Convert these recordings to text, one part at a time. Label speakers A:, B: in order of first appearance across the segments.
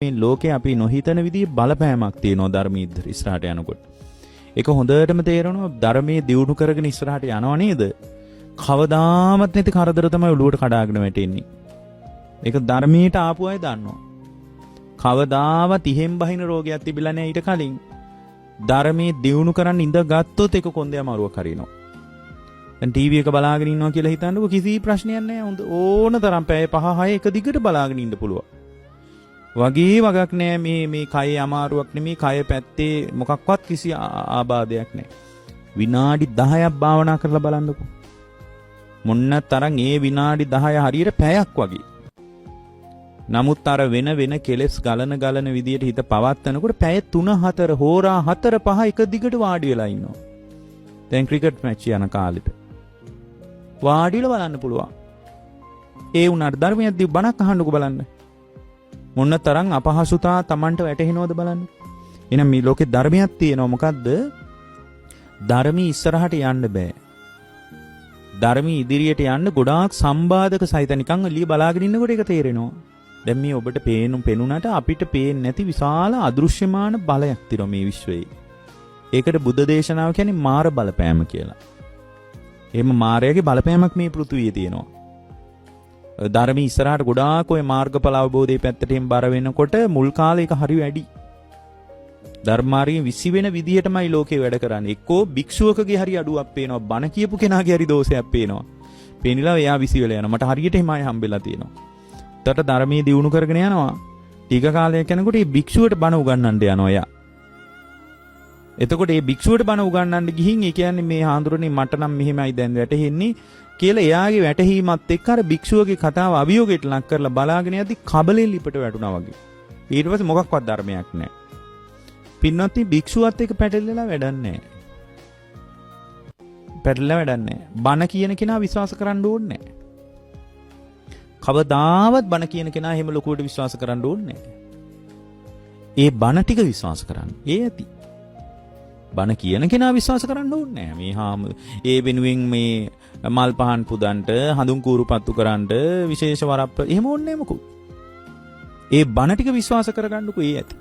A: මේ ලෝකේ අපි නොහිතන විදිහේ බලපෑමක් තියෙනවා ධර්මයේ ඉස්සරහට යනකොට. ඒක හොඳටම තේරෙනවා ධර්මයේ දියුණු කරගෙන ඉස්සරහට යනවා නේද? කවදාමත් නැති කරදර තමයි ඔළුවට කඩාගෙන වැටෙන්නේ. ඒක ධර්මයට ආපු අය දන්නවා. කවදාවත් ඉහෙන් බහින රෝගයක් තිබිලා නැහැ ඊට කලින්. ධර්මයේ දියුණු කරන් ඉඳගත්තොත් ඒක කොන්දේ අමාරුවක් හරිනවා. දැන් ටීවී එක බලාගෙන ඉන්නවා කියලා හිතන්නකො කිසි ප්‍රශ්නයක් නැහැ. ඕන තරම් පැය 5-6 එක දිගට බලාගෙන ඉන්න පුළුවන්. වගේ වගක් නෑ මේ කයේ අමාරුවක් නෙමේ කය පැත්තේ මොකක්වත් කිසි ආබාධයක් නෑ. විනාඩි 10ක් භාවනා කරලා බලන්නකෝ. මොන්න තරම් ඒ විනාඩි 10 හරියට පැයක් වගේ. නමුත් අර වෙන කෙලස් ගලන විදියට හිත පවත්නකොට පැය 3-4 හෝරා 4-5 එක දිගට වාඩි වෙලා ඉන්නවා. දැන් ක්‍රිකට් මැච් යන කාලෙට වාඩිලා බලන්න පුළුවන්. ඒ උනාට ධර්මයක් දී බණක් අහන්නකෝ බලන්න. මොන්න තරම් අපහසුතා Tamanට වැටහෙනවද බලන්න. එහෙනම් මේ ලෝකේ ධර්මයක් තියෙනවා මොකද්ද? ධර්මී ඉස්සරහට යන්න බෑ. ධර්මී ඉදිරියට යන්න ගොඩාක් සම්බාධක සහිත නිකන් එළිය බලාගෙන ඉන්නකොට ඒක තේරෙනවා. දැන් මේ ඔබට පේනුණාට අපිට පේන්නේ නැති විශාල අදෘශ්‍යමාන බලයක් තියෙනවා මේ විශ්වයේ. ඒකට බුද්ධ දේශනාව කියන්නේ මාර බලපෑම කියලා. එහෙම මාරයාගේ බලපෑමක් මේ පෘථුවියේ තියෙනවා. ධර්මී ඉස්සරහට ගොඩාක් ඔය මාර්ගඵල අවබෝධයේ පැත්තටම බර වෙනකොට මුල් කාලේ එක හරි වැඩි. ධර්මාරිය විසි වෙන විදිහටමයි ලෝකේ වැඩ කරන්නේ. එක්කෝ භික්ෂුවකගේ හරි අඩුවක් පේනවා. බණ කියපු කෙනාගේ හරි දෝෂයක් පේනවා. පේනිලා එයා විසි වෙලා යනවා. මට හරියට හිමයි හම්බෙලා තියෙනවා. උතට ධර්මයේ දියුණු කරගෙන යනවා. ටික කාලයක් යනකොට මේ භික්ෂුවට බණ උගන්වන්න යනවා එයා. එතකොට මේ භික්ෂුවට බණ උගන්වන්න ගිහින් ඒ කියන්නේ මේ හාමුදුරනේ මට නම් මෙහෙමයි දැන් වැටහෙන්නේ කියලා එයාගේ වැටහීමත් එක්ක අර භික්ෂුවගේ කතාව අභියෝගයට ලක් කරලා බලාගෙන යද්දි කබලෙන් ලිපට වැටුණා වගේ. ඊට පස්සේ මොකක්වත් ධර්මයක් නැහැ. පින්වත්නි භික්ෂුවත් එක්ක පැටලෙලා වැඩක් නැහැ. පැටලෙලා වැඩක් නැහැ. බණ කියන කෙනා විශ්වාස කරන්න ඕනේ නැහැ. කවදාවත් බණ කියන කෙනා එහෙම ලොකුවට විශ්වාස කරන්න ඕනේ නැහැ. ඒ බණ ටික විශ්වාස කරන්න. ඒ ඇති. බණ කියන කෙනා විශ්වාස කරන්න ඕනේ නැහැ. ඒ වෙනුවෙන් මේ මල් පහන් පුදන්ට හඳුන් කූරු පත්තු කරන්නට විශේෂ වරප්ප එහෙම ඕනේ මොකුත්. ඒ බණ ටික විශ්වාස කරගන්නකෝ ඒ ඇති.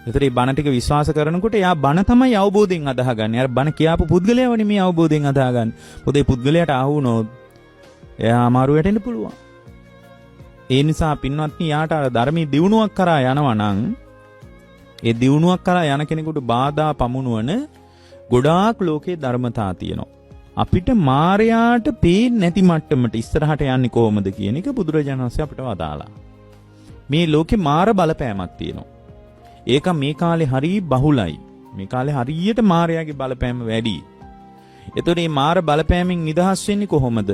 A: ඒතර මේ බණ ටික විශ්වාස කරනකොට එයා බණ තමයි අවබෝධයෙන් අදහගන්නේ. අර බණ කියාපු පුද්ගලයාවනේ මේ අවබෝධයෙන් අදහගන්නේ. පොතේ පුද්ගලයාට ආවුනොත් එයා අමාරු වෙටෙන්න පුළුවන්. ඒ නිසා පින්වත්නි යාට අර ධර්මයේ දියුණුවක් කරා යනවා නම් ඒ දියුණුවක් කරා යන කෙනෙකුට බාධා පමුණුවන ගොඩාක් ලෝකේ ධර්මතා තියෙනවා. අපිට මායයට පේන්නේ නැති මට්ටමට ඉස්සරහට යන්නේ කොහොමද කියන එක බුදුරජාණන් වහන්සේ අපිට වදාලා. මේ ලෝකේ මාර බලපෑමක් තියෙනවා. ඒක මේ කාලේ හරි බහුලයි. මේ කාලේ හරියට මායයාගේ බලපෑම වැඩි. එතකොට මේ මාර බලපෑමෙන් නිදහස් වෙන්නේ කොහොමද?